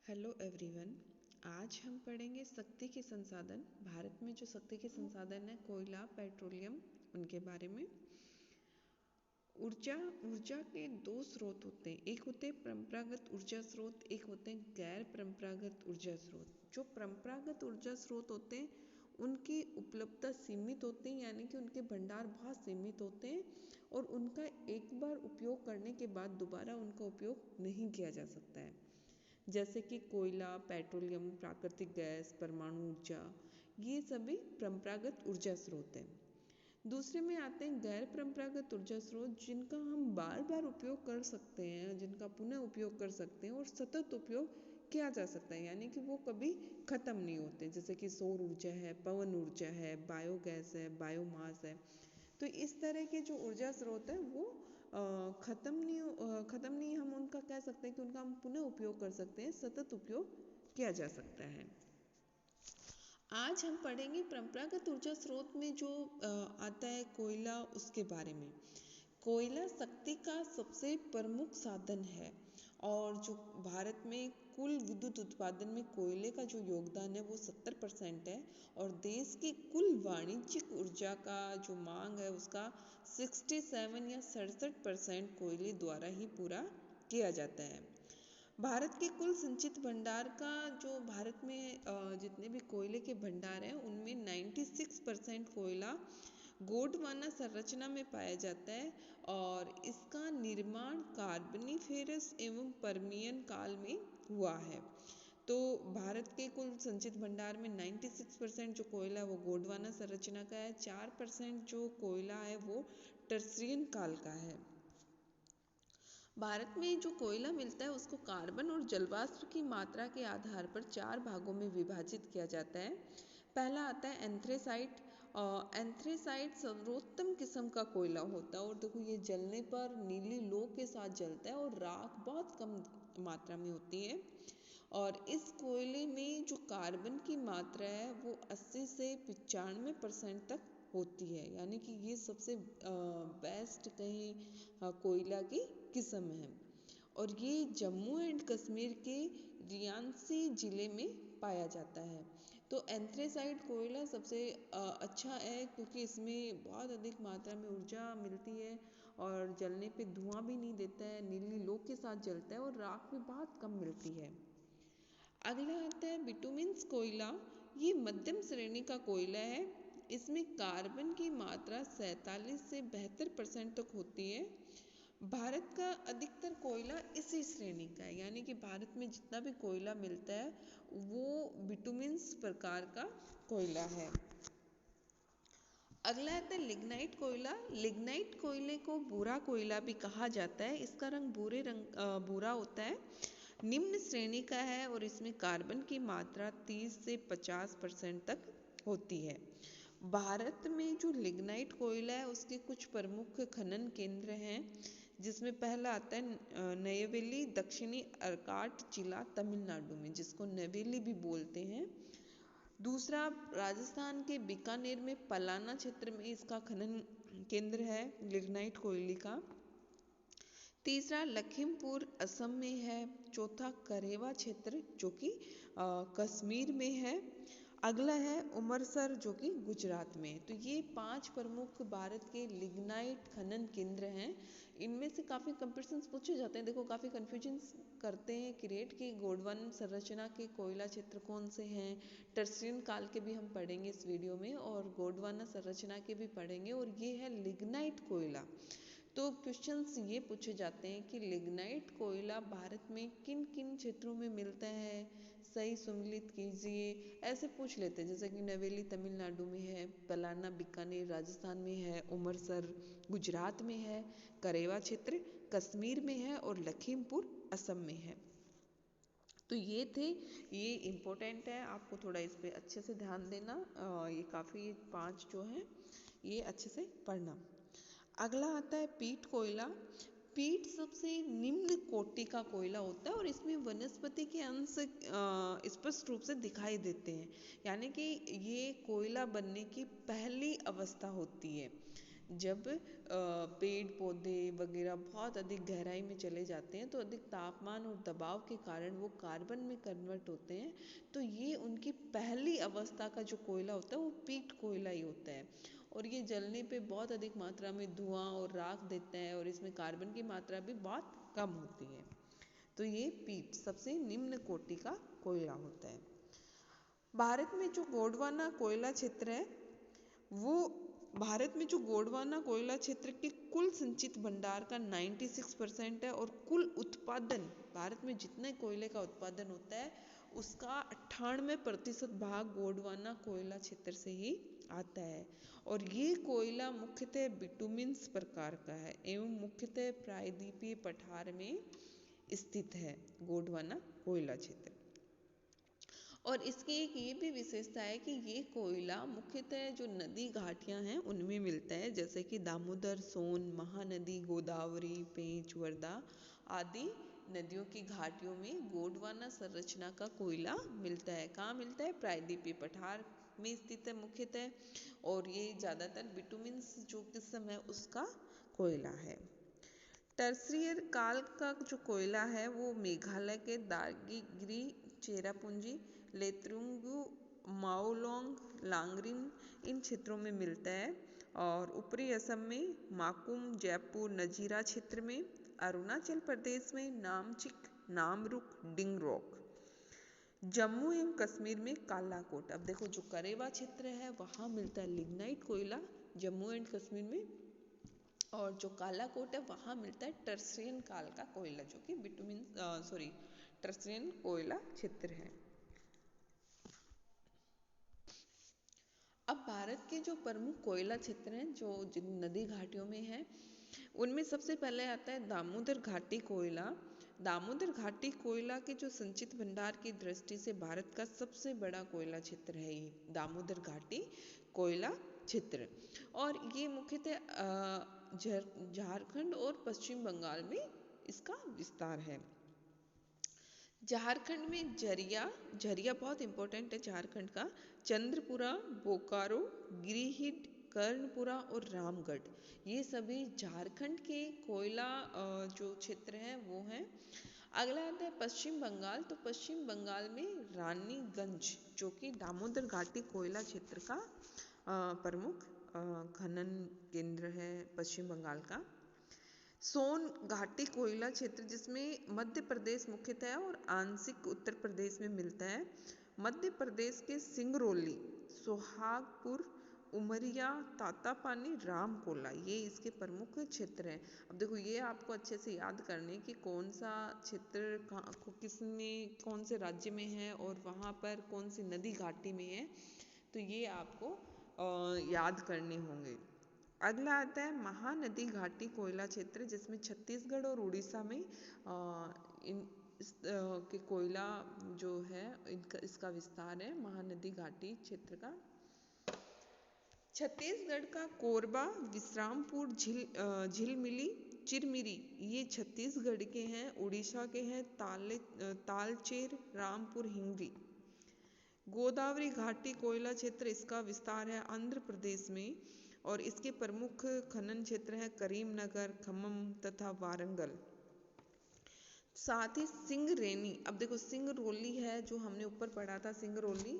Hello everyone. आज हम पढ़ेंगे शक्ति के संसाधन। भारत में जो शक्ति के संसाधन है कोयला, पेट्रोलियम, उनके बारे में। ऊर्जा के दो स्रोत होते हैं, एक होते हैं परंपरागत ऊर्जा स्रोत, एक होते हैं गैर परंपरागत ऊर्जा स्रोत। जो परंपरागत ऊर्जा स्रोत होते हैं उनकी उपलब्धता सीमित होती है, यानी कि उनके भंडार बहुत सीमित होते हैं और उनका एक बार उपयोग करने के बाद दोबारा उनका उपयोग नहीं किया जा सकता है। जैसे कि कोयला, पेट्रोलियम, प्राकृतिक गैस, परमाणु ऊर्जा, ये सभी परंपरागत ऊर्जा स्रोत हैं। दूसरे में आते हैं गैर परंपरागत ऊर्जा स्रोत, जिनका हम बार बार उपयोग कर सकते हैं, जिनका पुनः उपयोग कर सकते हैं और सतत उपयोग किया जा सकता है, यानी कि वो कभी खत्म नहीं होते। जैसे कि सौर ऊर्जा है, पवन ऊर्जा है, बायोगैस है, बायोमास है। तो इस तरह के जो ऊर्जा स्रोत है वो खत्म नहीं हम उनका कह सकते हैं कि उनका हम पुनः उपयोग कर सकते हैं, सतत उपयोग किया जा सकता है। आज हम पढ़ेंगे परंपरागत ऊर्जा स्रोत में जो आता है कोयला, उसके बारे में। कोयला शक्ति का सबसे प्रमुख साधन है और जो भारत में कुल विद्युत उत्पादन में कोयले का जो योगदान है वो 70% है और देश की कुल वाणिज्यिक ऊर्जा का जो मांग है उसका 67 या 67% कोयले द्वारा ही पूरा किया जाता है। भारत के कुल संचित भंडार का जो भारत में जितने भी कोयले के भंडार हैं उनमें 96% कोयला गोंडवाना संरचना में पाया जाता है और इसका निर्माण कार्बनिफेरस एवं पर्मियन काल में हुआ है। तो भारत के कुल संचित भंडार में 96% जो कोयला है वो गोंडवाना संरचना का है, 4% जो कोयला है वो टर्सियन काल का है। भारत में जो कोयला मिलता है उसको कार्बन और जलवाष्प की मात्रा के आधार पर 4 भागों में विभाजित किया जाता है। पहला आता है एंथ्रेसाइट। एंथ्रेसाइट सर्वोत्तम किस्म का कोयला होता है और देखो ये जलने पर नीली लौ के साथ जलता है और राख बहुत कम मात्रा में होती है। और इस कोयले में जो कार्बन की मात्रा है वो 80 से 95% तक होती है, यानी कि ये सबसे बेस्ट कहीं कोयला की किस्म है। और ये जम्मू एंड कश्मीर के रियांसी जिले में पाया जाता है। तो एंथ्रेसाइट कोयला सबसे अच्छा है क्योंकि इसमें बहुत अधिक मात्रा में ऊर्जा मिलती है और जलने पे धुआं भी नहीं देता है, नीली लौ के साथ जलता है और राख भी बहुत कम मिलती है। अगला आता है बिटुमिन्स कोयला। ये मध्यम श्रेणी का कोयला है। इसमें कार्बन की मात्रा 47 से 72% तक होती है। भारत का अधिकतर कोयला इसी श्रेणी का है, यानी कि भारत में जितना भी कोयला मिलता है वो बिटुमिन्स प्रकार का कोयला है। अगला आता है लिग्नाइट कोयला। लिग्नाइट कोयले को भूरा कोयला भी कहा जाता है। इसका रंग भूरा होता है, निम्न श्रेणी का है और इसमें कार्बन की मात्रा 30 से 50% तक होती है। भारत में जो लिग्नाइट कोयला है उसके कुछ प्रमुख खनन केंद्र हैं, जिसमें पहला आता है नयवेली, दक्षिणी अर्काट जिला तमिलनाडु में, जिसको नवेली भी बोलते हैं। दूसरा राजस्थान के बीकानेर में पलाना क्षेत्र में इसका खनन केंद्र है लिग्नाइट कोयले का। तीसरा लखीमपुर असम में है। चौथा करेवा क्षेत्र जो कि कश्मीर में है। अगला है उमरसर जो कि गुजरात में है। तो ये 5 प्रमुख भारत के लिग्नाइट खनन केंद्र हैं। इनमें से काफ़ी कंपैरिजन्स पूछे जाते हैं, देखो काफ़ी कन्फ्यूजन करते हैं क्रिएट की गोंडवाना संरचना के कोयला क्षेत्र कौन से हैं। टर्सियन काल के भी हम पढ़ेंगे इस वीडियो में और गोंडवाना संरचना के भी पढ़ेंगे और ये है लिग्नाइट कोयला। तो क्वेश्चंस ये पूछे जाते हैं कि लिग्नाइट कोयला भारत में किन किन क्षेत्रों में मिलता है, सही सुमेलित कीजिए, ऐसे पूछ लेते हैं। जैसे कि नवेली तमिलनाडु में है, पलाना बीकानेर राजस्थान में है, उमरसर गुजरात में है, करेवा क्षेत्र कश्मीर में है और लखीमपुर असम में है। तो ये इम्पोर्टेंट है, आपको थोड़ा इस पे अच्छे से ध्यान देना। ये काफ़ी 5 जो हैं ये अच्छे से पढ़ना। अगला आता है पीट कोयला। पीट सबसे निम्न कोटि का कोयला होता है और इसमें वनस्पति के अंश स्पष्ट रूप से दिखाई देते हैं, यानी कि ये कोयला बनने की पहली अवस्था होती है। जब पेड़ पौधे वगैरह बहुत अधिक गहराई में चले जाते हैं तो अधिक तापमान और दबाव के कारण वो कार्बन में कन्वर्ट होते हैं। तो ये उनकी पहली अवस्था का जो कोयला होता है वो पीट कोयला ही होता है, और ये जलने पे बहुत अधिक मात्रा में धुआं और राख देता है, और इसमें कार्बन की मात्रा भी बहुत कम होती है। तो ये पीट सबसे निम्न कोटि का कोयला होता है। भारत में जो गोंडवाना कोयला क्षेत्र है वो भारत में जो गोंडवाना कोयला क्षेत्र के कुल संचित भंडार का 96% है, और कुल उत्पादन भारत में जितने कोयले का उत्पादन होता है उसका 98% भाग गोंडवाना कोयला क्षेत्र से ही आता है। और ये कोयला मुख्यतः बिटुमिन्स प्रकार का है एवं मुख्यतः प्रायद्वीपीय पठार में स्थित है गोंडवाना कोयला क्षेत्र। और इसकी एक ये भी विशेषता है कि ये कोयला मुख्यतः जो नदी घाटियां हैं उनमें मिलता है, जैसे कि दामोदर, सोन, महानदी, गोदावरी, पेंच, वर्धा आदि नदियों की घाटियों में गोंडवाना संरचना का कोयला मिलता है। कहाँ मिलता है? प्रायद्वीपीय पठार में स्थित है मुख्यतः, और ये ज़्यादातर बिटुमिन्स जो किस्म है उसका कोयला है। टर्सियर काल का जो कोयला है वो मेघालय के दार्जिलिंग, चेरापूंजी, लेतरुंगु, माओलोंग, लांगरिन इन क्षेत्रों में मिलता है, और ऊपरी असम में माकुम, जयपुर, नजीरा क्षेत्र में, अरुणाचल प्रदेश में नामचिक, नामरुक, डिंगरोक, जम्मू एवं कश्मीर में कालाकोट। अब देखो जो करेवा क्षेत्र है वहाँ मिलता है लिग्नाइट कोयला जम्मू एंड कश्मीर में, और जो कालाकोट है वहाँ मिलता है टर्सियन काल का कोयला जो कि बिटुमिन टर्सियन कोयला क्षेत्र है। अब भारत के जो प्रमुख कोयला क्षेत्र हैं जो जिन नदी घाटियों में है उनमें सबसे पहले आता है दामोदर घाटी कोयला। दामोदर घाटी कोयला के जो संचित भंडार की दृष्टि से भारत का सबसे बड़ा कोयला क्षेत्र है ये दामोदर घाटी कोयला क्षेत्र, और ये मुख्यतः झारखंड और पश्चिम बंगाल में इसका विस्तार है। झारखंड में झरिया बहुत इंपॉर्टेंट है झारखंड का, चंद्रपुरा, बोकारो, गिरिहिट, कर्णपुरा और रामगढ़, ये सभी झारखंड के कोयला जो क्षेत्र हैं वो हैं। अगला आता है पश्चिम बंगाल। तो पश्चिम बंगाल में रानीगंज जो कि दामोदर घाटी कोयला क्षेत्र का प्रमुख खनन केंद्र है पश्चिम बंगाल का। सोन घाटी कोयला क्षेत्र जिसमें मध्य प्रदेश मुख्यतः है और आंशिक उत्तर प्रदेश में मिलता है। मध्य प्रदेश के सिंगरौली, सोहागपुर, उमरिया, तातापानी, रामकोला ये इसके प्रमुख क्षेत्र हैं। अब देखो ये आपको अच्छे से याद करने कि कौन सा क्षेत्र किसने कौन से राज्य में है और वहाँ पर कौन सी नदी घाटी में है, तो ये आपको याद करने होंगे। अगला आता है महानदी घाटी कोयला क्षेत्र जिसमें छत्तीसगढ़ और उड़ीसा में के कोयला जो है इसका विस्तार है महानदी घाटी क्षेत्र का। छत्तीसगढ़ का कोरबा, विश्रामपुर, झिलमिली, चिरमिरी ये छत्तीसगढ़ के हैं। उड़ीसा के हैं तालचेर, रामपुर, हिंगरी। गोदावरी घाटी कोयला क्षेत्र इसका विस्तार है आंध्र प्रदेश में, और इसके प्रमुख खनन क्षेत्र हैं करीमनगर, खम्मम तथा वारंगल। साथ ही सिंगरेनी, अब देखो सिंगरौली है जो हमने ऊपर पढ़ा था, सिंगरौली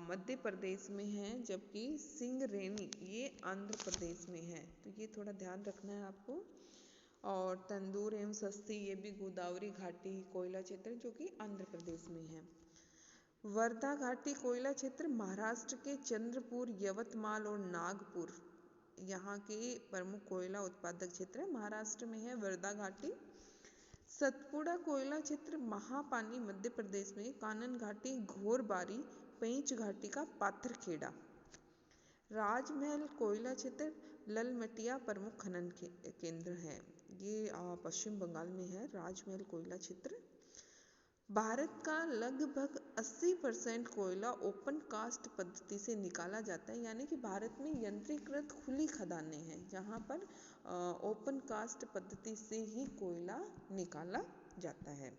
मध्य प्रदेश में है, जबकि सिंगरेनी ये आंध्र प्रदेश में है, तो ये थोड़ा ध्यान रखना है आपको। और तंदूर एवं सस्ती ये भी गोदावरी घाटी कोयला क्षेत्र जो कि आंध्र प्रदेश में है। वर्धा घाटी कोयला क्षेत्र महाराष्ट्र के चंद्रपुर, यवतमाल और नागपुर यहाँ के प्रमुख कोयला उत्पादक क्षेत्र है, महाराष्ट्र में है वर्धा घाटी। सतपुड़ा कोयला क्षेत्र महापानी मध्य प्रदेश में, कानन घाटी घोरबारी, पेंच घाटी का पाथरखेड़ा। राजमहल कोयला क्षेत्र ललमटिया प्रमुख खनन केंद्र है, ये पश्चिम बंगाल में है राजमहल कोयला क्षेत्र। भारत का लगभग 80% कोयला ओपन कास्ट पद्धति से निकाला जाता है, यानी कि भारत में यंत्रीकृत खुली खदानें हैं जहाँ पर ओपन कास्ट पद्धति से ही कोयला निकाला जाता है।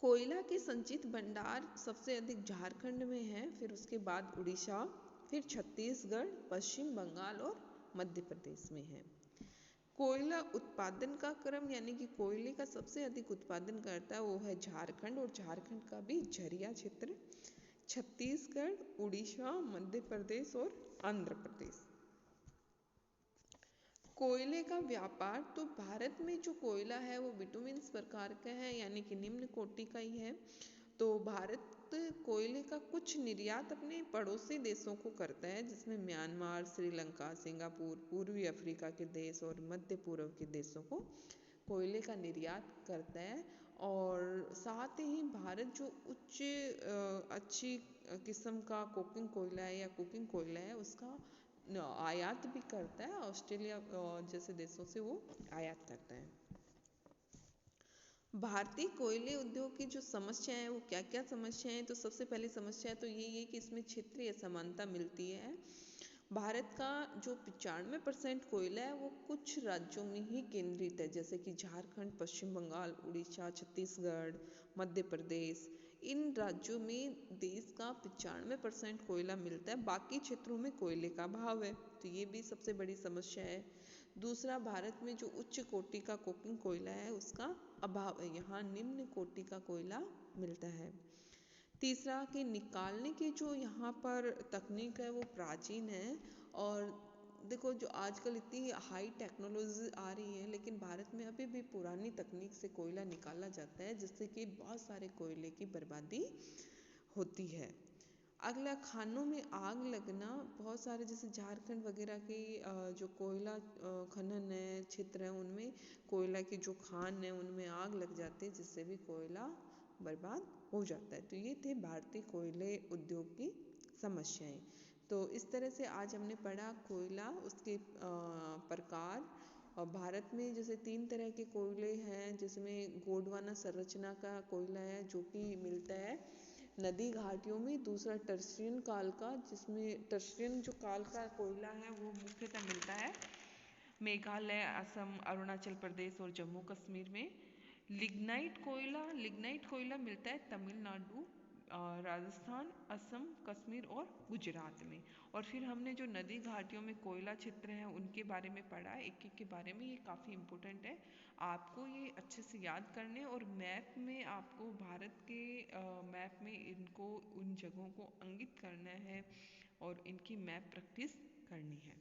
कोयला के संचित भंडार सबसे अधिक झारखंड में है, फिर उसके बाद उड़ीसा, फिर छत्तीसगढ़, पश्चिम बंगाल और मध्य प्रदेश में है। कोयला उत्पादन का क्रम यानी कि कोयले का सबसे अधिक उत्पादन करता है वो है झारखंड, और झारखंड का भी झरिया क्षेत्र, छत्तीसगढ़, उड़ीसा, मध्य प्रदेश और आंध्र प्रदेश। कोयले का व्यापार, तो भारत में जो कोयला है वो बिटुमिन्स प्रकार का है यानी कि निम्न कोटि का ही है। तो भारत कोयले का कुछ निर्यात अपने पड़ोसी देशों को करता है, जिसमें म्यांमार, श्रीलंका, सिंगापुर, पूर्वी अफ्रीका के देश और मध्य पूर्व के देशों को कोयले का निर्यात करता है। और साथ ही भारत जो उच्च अच्छी किस्म का कोकिंग कोयला है या कुकिंग कोयला है उसका आयात भी करता है, ऑस्ट्रेलिया जैसे देशों से वो आयात करता है। भारतीय कोयले उद्योग की जो समस्या है वो क्या क्या समस्या है, तो सबसे पहली समस्या तो यही है कि इसमें क्षेत्रीय असमानता मिलती है। भारत का जो 95% कोयला है वो कुछ राज्यों में ही केंद्रित है, जैसे कि झारखंड, पश्चिम बंगाल, उड़ीसा, छत्तीसगढ़, मध्य प्रदेश। इन राज्यों में देश का 95% कोयला मिलता है, बाकी क्षेत्रों में कोयले का अभाव है, तो ये भी सबसे बड़ी समस्या है। दूसरा, भारत में जो उच्च कोटि का कोकिंग कोयला है उसका अभाव है, यहाँ निम्न कोटि का कोयला मिलता है। तीसरा, कि निकालने की जो यहाँ पर तकनीक है वो प्राचीन है, और देखो जो आजकल इतनी हाई टेक्नोलॉजी आ रही है लेकिन भारत में अभी भी पुरानी तकनीक से कोयला निकाला जाता है, जिससे कि बहुत सारे कोयले की बर्बादी होती है। अगला, खानों में आग लगना, बहुत सारे जैसे झारखंड वगैरह के जो कोयला खनन है क्षेत्र है उनमें कोयला की जो खान है उनमें आग लग जाती है, जिससे भी कोयला बर्बाद हो जाता है। तो ये थे भारतीय कोयले उद्योग की समस्याएं। तो इस तरह से आज हमने पढ़ा कोयला, उसके प्रकार। और भारत में जैसे 3 तरह के कोयले हैं, जिसमें गोंडवाना संरचना का कोयला है जो कि मिलता है नदी घाटियों में। दूसरा, टर्शियन काल का, जिसमें टर्शियन जो काल का कोयला है वो मुख्यतः मिलता है मेघालय, असम, अरुणाचल प्रदेश और जम्मू कश्मीर में। लिग्नाइट कोयला मिलता है तमिलनाडु, राजस्थान, असम, कश्मीर और गुजरात में। और फिर हमने जो नदी घाटियों में कोयला क्षेत्र हैं उनके बारे में पढ़ा है, एक एक के बारे में। ये काफ़ी इम्पोर्टेंट है, आपको ये अच्छे से याद करने, और मैप में आपको भारत के मैप में इनको उन जगहों को अंकित करना है और इनकी मैप प्रैक्टिस करनी है।